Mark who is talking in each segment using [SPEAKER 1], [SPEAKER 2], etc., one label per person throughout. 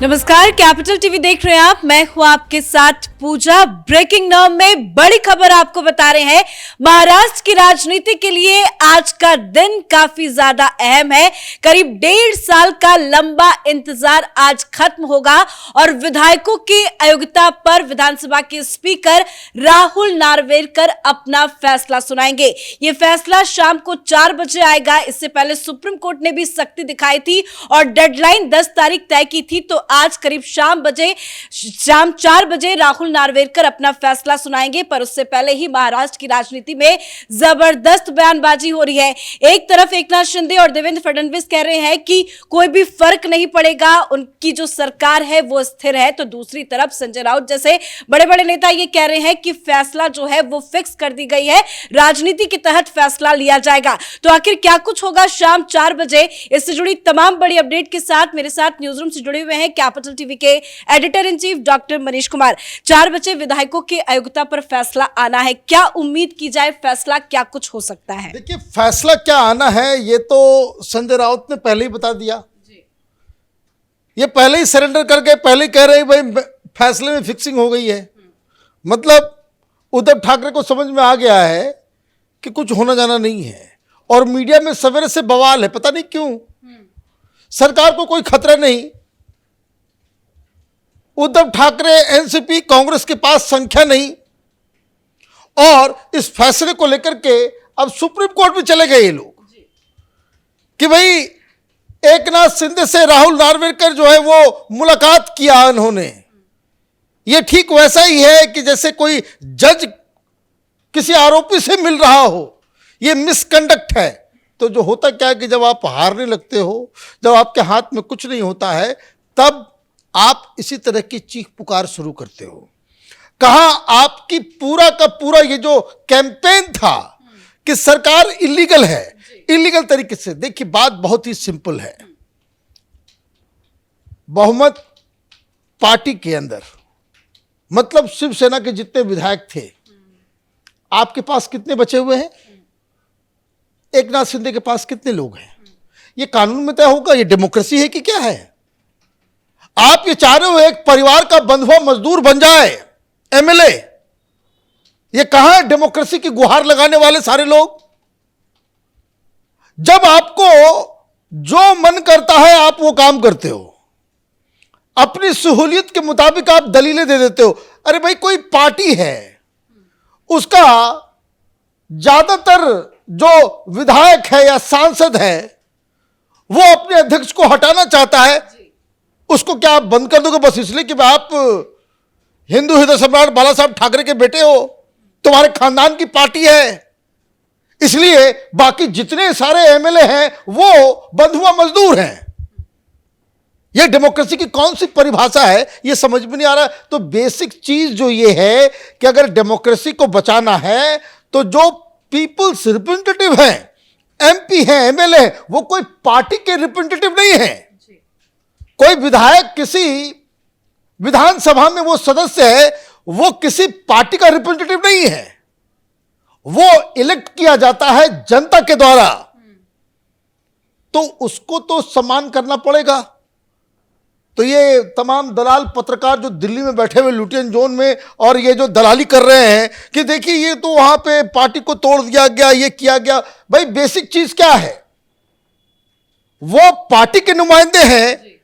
[SPEAKER 1] नमस्कार, capital TV देख रहे हैं आप। मैं हूं आपके साथ पूजा। ब्रेकिंग न्यूज में बड़ी खबर आपको बता रहे हैं। महाराष्ट्र की राजनीति के लिए आज का दिन काफी ज्यादा अहम है। करीब 1.5 साल का लंबा इंतजार आज खत्म होगा और विधायकों की अयोग्यता पर विधानसभा के स्पीकर राहुल नार्वेकर अपना फैसला सुनाएंगे। ये फैसला शाम को 4 बजे आएगा। इससे पहले सुप्रीम कोर्ट ने भी सख्ती दिखाई थी और डेडलाइन 10 तारीख तय की थी। तो आज करीब शाम 4 बजे राहुल नार्वेकर अपना फैसला सुनाएंगे। पर उससे पहले ही महाराष्ट्र की राजनीति में जबरदस्त बयानबाजी हो रही है। एक तरफ एकनाथ शिंदे और देवेंद्र फडणवीस कह रहे हैं कि कोई भी फर्क नहीं पड़ेगा, उनकी जो सरकार है वो स्थिर है। तो दूसरी तरफ संजय राउत जैसे बड़े बड़े नेता ये कह रहे हैं कि फैसला जो है वो फिक्स कर दी गई है, राजनीति के तहत फैसला लिया जाएगा। तो आखिर क्या कुछ होगा शाम 4 बजे, इससे जुड़ी तमाम बड़ी अपडेट के साथ मेरे साथ न्यूज रूम से जुड़े हुए हैं कैपिटल टीवी के editor in chief doctor Manish Kumar. 4 बजे विधायकों की अयोग्यता पर फैसला आना है। क्या उम्मीद की जाए, फैसला क्या कुछ हो सकता है?
[SPEAKER 2] देखिए, फैसला क्या आना है ये तो संजय राउत ने पहले ही बता दिया। ये पहले ही सरेंडर करके पहले ही कह रहे हैं भाई फैसले में फिक्सिंग हो गई है। मतलब उद्धव ठाकरे को समझ में आ गया है कि कुछ होना जाना नहीं है। और मीडिया में सवेरे से बवाल है, पता नहीं क्यों। सरकार को कोई खतरा नहीं। उद्धव ठाकरे, एनसीपी, कांग्रेस के पास संख्या नहीं। और इस फैसले को लेकर के अब सुप्रीम कोर्ट में चले गए ये लोग कि भाई एकनाथ शिंदे से राहुल नार्वेकर जो है वो मुलाकात किया उन्होंने। ये ठीक वैसा ही है कि जैसे कोई जज किसी आरोपी से मिल रहा हो। ये मिसकंडक्ट है। तो जो होता क्या है कि जब आप हारने लगते हो, जब आपके हाथ में कुछ नहीं होता है, तब आप इसी तरह की चीख पुकार शुरू करते हो। कहां आपकी पूरा का पूरा ये जो कैंपेन था कि सरकार इलीगल है, इलीगल तरीके से। देखिए, बात बहुत ही सिंपल है। बहुमत पार्टी के अंदर, मतलब शिवसेना के जितने विधायक थे, आपके पास कितने बचे हुए हैं? एकनाथ शिंदे के पास कितने लोग हैं? ये कानून में तय होगा। ये डेमोक्रेसी है कि क्या है? आप ये चाह रहे हो एक परिवार का बंधुआ मजदूर बन जाए एमएलए। ये कहां है डेमोक्रेसी की गुहार लगाने वाले सारे लोग? जब आपको जो मन करता है आप वो काम करते हो, अपनी सहूलियत के मुताबिक आप दलीलें दे देते हो। अरे भाई, कोई पार्टी है, उसका ज्यादातर जो विधायक है या सांसद है वो अपने अध्यक्ष को हटाना चाहता है, उसको क्या आप बंद कर दोगे बस इसलिए कि आप हिंदू हृदय सम्राट बाला साहब ठाकरे के बेटे हो, तुम्हारे खानदान की पार्टी है, इसलिए बाकी जितने सारे एमएलए हैं वो बंधुआ मजदूर हैं? ये डेमोक्रेसी की कौन सी परिभाषा है, ये समझ में नहीं आ रहा। तो बेसिक चीज जो ये है कि अगर डेमोक्रेसी को बचाना है तो जो पीपल्स रिप्रेजेंटेटिव हैं, एमपी हैं, एमएलए हैं, वो कोई पार्टी के रिप्रेजेंटेटिव नहीं है। कोई विधायक किसी विधानसभा में वो सदस्य है, वो किसी पार्टी का रिप्रेजेंटेटिव नहीं है। वो इलेक्ट किया जाता है जनता के द्वारा। तो उसको तो सम्मान करना पड़ेगा। तो ये तमाम दलाल पत्रकार जो दिल्ली में बैठे हुए लुटियन जोन में और ये जो दलाली कर रहे हैं कि देखिए ये तो वहां पे पार्टी को तोड़ दिया गया, ये किया गया। भाई, बेसिक चीज क्या है? वो पार्टी के नुमाइंदे हैं,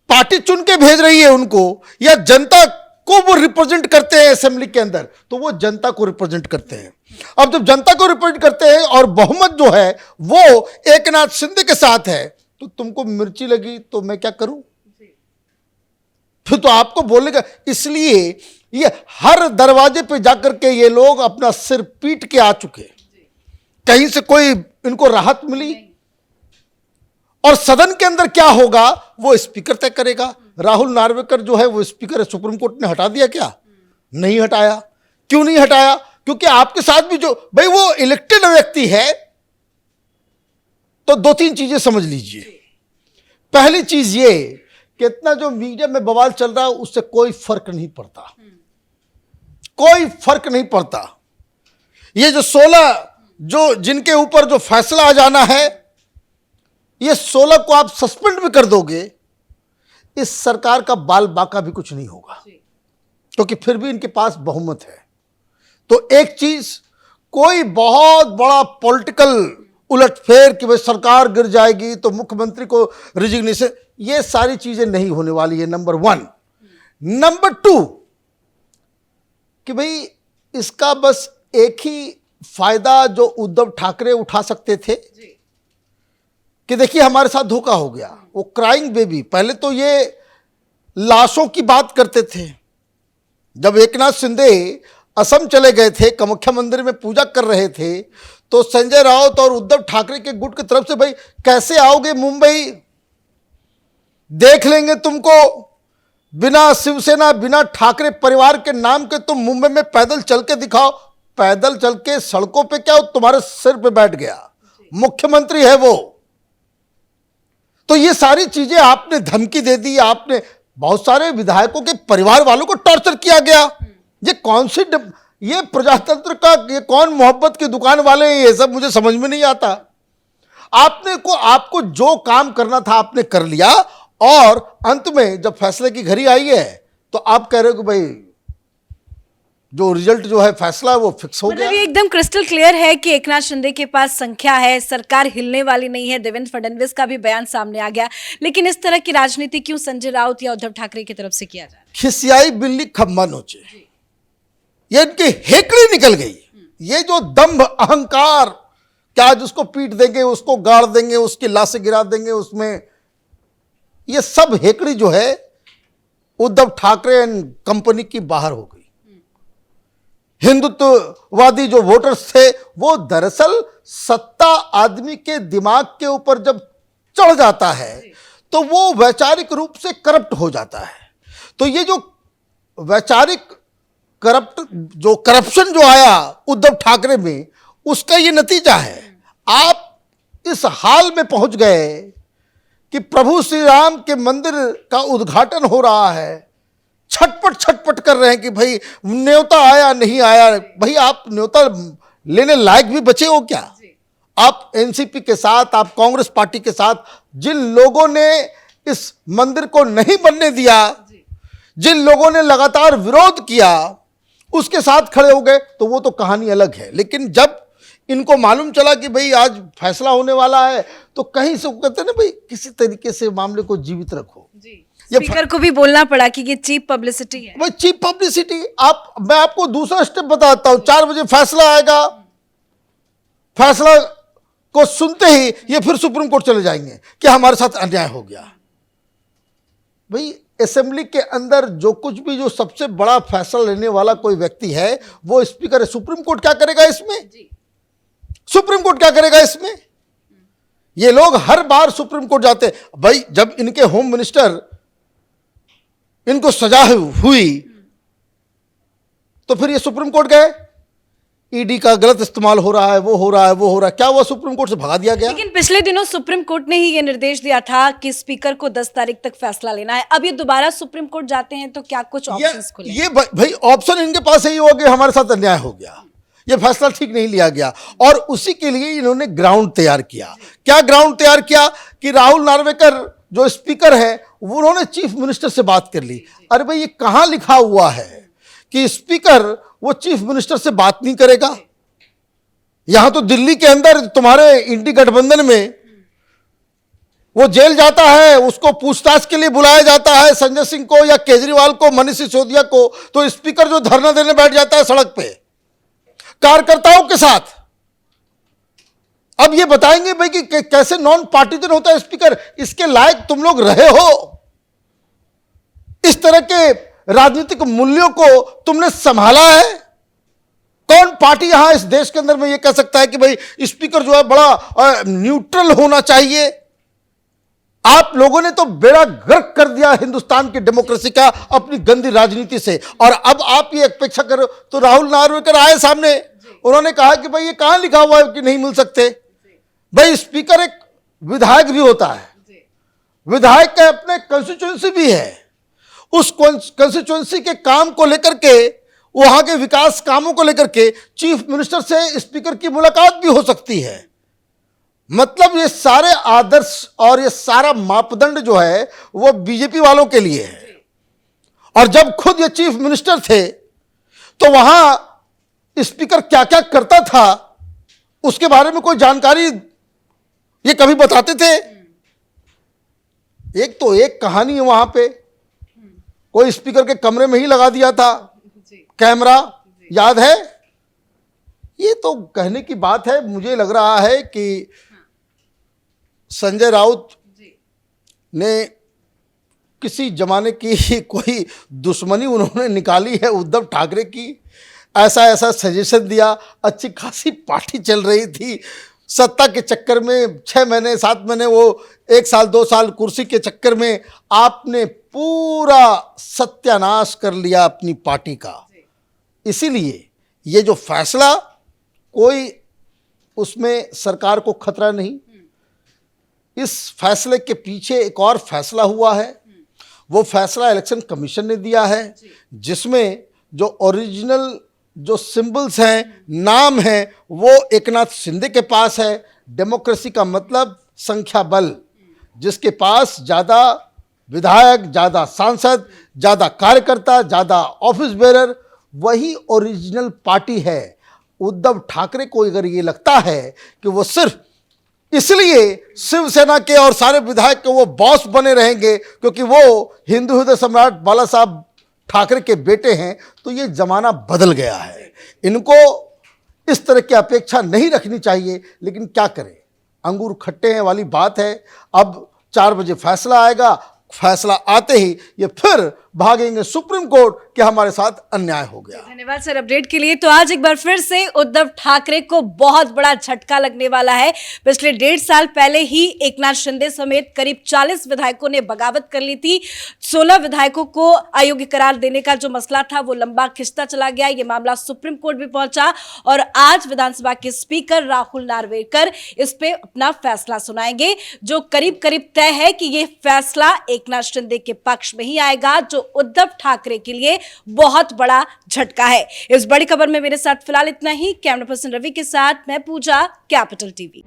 [SPEAKER 2] पार्टी चुन के भेज रही है उनको, या जनता को वो रिप्रेजेंट करते हैं असेंबली के अंदर, तो वो जनता को रिप्रेजेंट करते हैं। अब जब जनता को रिप्रेजेंट करते हैं और बहुमत जो है वो एकनाथ शिंदे के साथ है, तो तुमको मिर्ची लगी तो मैं क्या करूं? फिर तो आपको बोलेगा। इसलिए ये हर दरवाजे पे जाकर के ये लोग अपना सिर पीट के आ चुके। कहीं से कोई इनको राहत मिली? और सदन के अंदर क्या होगा वो स्पीकर तय करेगा। राहुल नार्वेकर जो है वो स्पीकर है, सुप्रीम कोर्ट ने हटा दिया क्या? नहीं हटाया। क्यों नहीं हटाया? क्योंकि आपके साथ भी जो भाई वो इलेक्टेड व्यक्ति है। तो 2-3 चीजें समझ लीजिए। पहली चीज ये कि इतना जो मीडिया में बवाल चल रहा है उससे कोई फर्क नहीं पड़ता, कोई फर्क नहीं पड़ता। ये जो 16 जो जिनके ऊपर जो फैसला आ जाना है, ये 16 को आप सस्पेंड भी कर दोगे, इस सरकार का बाल बाका भी कुछ नहीं होगा, क्योंकि फिर भी इनके पास बहुमत है। तो एक चीज, कोई बहुत बड़ा पॉलिटिकल उलटफेर कि भाई सरकार गिर जाएगी तो मुख्यमंत्री को रिजिग्नेशन, ये सारी चीजें नहीं होने वाली है, नंबर 1। नंबर 2 कि भाई इसका बस एक ही फायदा जो उद्धव ठाकरे उठा सकते थे कि देखिए हमारे साथ धोखा हो गया। वो क्राइंग बेबी, पहले तो ये लाशों की बात करते थे। जब एकनाथ शिंदे असम चले गए थे, कामाख्या मंदिर में पूजा कर रहे थे, तो संजय राउत और उद्धव ठाकरे के गुट की तरफ से भाई कैसे आओगे मुंबई, देख लेंगे तुमको, बिना शिवसेना बिना ठाकरे परिवार के नाम के तुम मुंबई में पैदल चल के दिखाओ। पैदल चल के सड़कों पे क्या, तुम्हारे सिर पे बैठ गया, मुख्यमंत्री है वो। तो ये सारी चीजें आपने धमकी दे दी, आपने बहुत सारे विधायकों के परिवार वालों को टॉर्चर किया गया। ये कौन सी ये प्रजातंत्र का, ये कौन मोहब्बत की दुकान वाले हैं, ये सब मुझे समझ में नहीं आता। आपको जो काम करना था आपने कर लिया, और अंत में जब फैसले की घड़ी आई है तो आप कह रहे हो कि भाई जो रिजल्ट जो है फैसला है वो फिक्स हो गया।
[SPEAKER 1] ये एकदम क्रिस्टल क्लियर है कि एकनाथ शिंदे के पास संख्या है, सरकार हिलने वाली नहीं है। देवेंद्र फडणवीस का भी बयान सामने आ गया। लेकिन इस तरह की राजनीति क्यों संजय राउत या उद्धव ठाकरे की तरफ से किया जा रहा है?
[SPEAKER 2] खिसियाई बिल्ली खम्मा नोचे, ये इनकी हेकड़ी निकल गई। ये जो दंभ अहंकार, क्या जिसको पीट देंगे उसको गाड़ देंगे, उसकी लाशें गिरा देंगे उसमें, ये सब हेकड़ी जो है उद्धव ठाकरे एंड कंपनी की बाहर हो गई। हिंदुत्ववादी जो वोटर्स थे वो दरअसल सत्ता आदमी के दिमाग के ऊपर जब चढ़ जाता है तो वो वैचारिक रूप से करप्ट हो जाता है। तो ये जो वैचारिक करप्शन जो आया उद्धव ठाकरे में, उसका ये नतीजा है। आप इस हाल में पहुंच गए कि प्रभु श्री राम के मंदिर का उद्घाटन हो रहा है, छटपट कर रहे हैं कि भाई न्योता आया नहीं आया। भाई आप न्योता लेने लायक भी बचे हो क्या? आप एनसीपी के साथ, आप कांग्रेस पार्टी के साथ, जिन लोगों ने इस मंदिर को नहीं बनने दिया, जिन लोगों ने लगातार विरोध किया, उसके साथ खड़े हो गए, तो वो तो कहानी अलग है। लेकिन जब इनको मालूम चला कि भाई आज फैसला होने वाला है, तो कहीं से कहते ना भाई किसी तरीके से मामले को जीवित रखो।
[SPEAKER 1] स्पीकर को भी बोलना पड़ा कि ये चीप पब्लिसिटी है।
[SPEAKER 2] भाई चीप पब्लिसिटी। मैं आपको दूसरा स्टेप बताता हूं। 4 बजे फैसला आएगा, फैसला को सुनते ही ये फिर सुप्रीम कोर्ट चले जाएंगे कि हमारे साथ अन्याय हो गया। भाई असेंबली के अंदर जो कुछ भी, जो सबसे बड़ा फैसला लेने वाला कोई व्यक्ति है वो स्पीकर है। सुप्रीम कोर्ट क्या करेगा इसमें? सुप्रीम कोर्ट क्या करेगा इसमें? ये लोग हर बार सुप्रीम कोर्ट जाते हैं। भाई जब इनके होम मिनिस्टर, इनको सजा हुई तो फिर ये सुप्रीम कोर्ट गए, ईडी का गलत इस्तेमाल हो रहा है, वो हो रहा है, वो हो रहा है, क्या हुआ? सुप्रीम कोर्ट से भगा दिया गया।
[SPEAKER 1] लेकिन पिछले दिनों सुप्रीम कोर्ट ने ही ये निर्देश दिया था कि स्पीकर को 10 तारीख तक फैसला लेना है। अब ये दोबारा सुप्रीम कोर्ट जाते हैं तो क्या कुछ ऑप्शंस खुले?
[SPEAKER 2] ये भाई ऑप्शन इनके पास यही हो गया, हमारे साथ अन्याय हो गया, ये फैसला ठीक नहीं लिया गया। और उसी के लिए इन्होंने ग्राउंड तैयार किया। क्या ग्राउंड तैयार किया कि राहुल नार्वेकर जो स्पीकर है उन्होंने चीफ मिनिस्टर से बात कर ली। अरे भाई ये कहां लिखा हुआ है कि स्पीकर वो चीफ मिनिस्टर से बात नहीं करेगा? यहां तो दिल्ली के अंदर तुम्हारे इंडी गठबंधन में वो जेल जाता है, उसको पूछताछ के लिए बुलाया जाता है, संजय सिंह को या केजरीवाल को, मनीष सिसोदिया को, तो स्पीकर जो धरना देने बैठ जाता है सड़क पे कार्यकर्ताओं के साथ। अब ये बताएंगे भाई कि कैसे नॉन पार्टीजन होता है स्पीकर? इसके लायक तुम लोग रहे हो? इस तरह के राजनीतिक मूल्यों को तुमने संभाला है? कौन पार्टी यहां इस देश के अंदर में ये कह सकता है कि भाई स्पीकर जो है बड़ा न्यूट्रल होना चाहिए? आप लोगों ने तो बेड़ा गर्क कर दिया हिंदुस्तान की डेमोक्रेसी का अपनी गंदी राजनीति से। और अब आप ये अपेक्षा करो, तो राहुल नार्वेकर आए सामने, उन्होंने कहा कि भाई ये कहां लिखा हुआ है कि नहीं मिल सकते? भाई स्पीकर एक विधायक भी होता है, विधायक का अपने कंस्टिट्यूएंसी भी है, उस कंस्टिट्यूएंसी के काम को लेकर के, वहां के विकास कामों को लेकर के चीफ मिनिस्टर से स्पीकर की मुलाकात भी हो सकती है। मतलब ये सारे आदर्श और ये सारा मापदंड जो है वो बीजेपी वालों के लिए है। और जब खुद ये चीफ मिनिस्टर थे तो वहां स्पीकर क्या क्या करता था उसके बारे में कोई जानकारी ये कभी बताते थे? एक तो एक कहानी है, वहां पे कोई स्पीकर के कमरे में ही लगा दिया था कैमरा, याद है? ये तो कहने की बात है। मुझे लग रहा है कि संजय राउत ने किसी जमाने की कोई दुश्मनी उन्होंने निकाली है उद्धव ठाकरे की। ऐसा ऐसा सजेशन दिया, अच्छी खासी पार्टी चल रही थी, सत्ता के चक्कर में 6 महीने 7 महीने, वो 1 साल 2 साल कुर्सी के चक्कर में आपने पूरा सत्यानाश कर लिया अपनी पार्टी का। इसीलिए ये जो फैसला, कोई उसमें सरकार को खतरा नहीं। इस फैसले के पीछे एक और फैसला हुआ है, वो फैसला इलेक्शन कमीशन ने दिया है, जिसमें जो ओरिजिनल जो सिंबल्स हैं, नाम है, वो एकनाथ शिंदे के पास है। डेमोक्रेसी का मतलब संख्या बल, जिसके पास ज़्यादा विधायक, ज़्यादा सांसद, ज़्यादा कार्यकर्ता, ज़्यादा ऑफिस बेरर, वही ओरिजिनल पार्टी है। उद्धव ठाकरे को अगर ये लगता है कि वो सिर्फ इसलिए शिवसेना के और सारे विधायक के वो बॉस बने रहेंगे क्योंकि वो हिंदू हृदय सम्राट बाला साहब ठाकरे के बेटे हैं, तो ये जमाना बदल गया है। इनको इस तरह की अपेक्षा नहीं रखनी चाहिए। लेकिन क्या करें, अंगूर खट्टे हैं वाली बात है। अब 4 बजे फैसला आएगा, फैसला आते ही ये फिर भागेंगे सुप्रीम कोर्ट कि हमारे साथ अन्याय हो गया।
[SPEAKER 1] धन्यवाद सर अपडेट के लिए। तो आज एक बार फिर से उद्धव ठाकरे को बहुत बड़ा झटका लगने वाला है। पिछले 1.5 साल पहले ही एकनाथ शिंदे समेत करीब 40 विधायकों ने बगावत कर ली थी। 16 विधायकों को अयोग्य करार देने का जो मसला था वो लंबा खिंचता चला गया। ये मामला सुप्रीम कोर्ट भी पहुंचा और आज विधानसभा के स्पीकर राहुल नार्वेकर इस पे अपना फैसला सुनाएंगे, जो करीब करीब तय है कि ये फैसला एकनाथ शिंदे के पक्ष में ही आएगा, जो उद्धव ठाकरे के लिए बहुत बड़ा झटका है। इस बड़ी खबर में मेरे साथ फिलहाल इतना ही। कैमरा पर्सन रवि के साथ मैं पूजा, कैपिटल टीवी।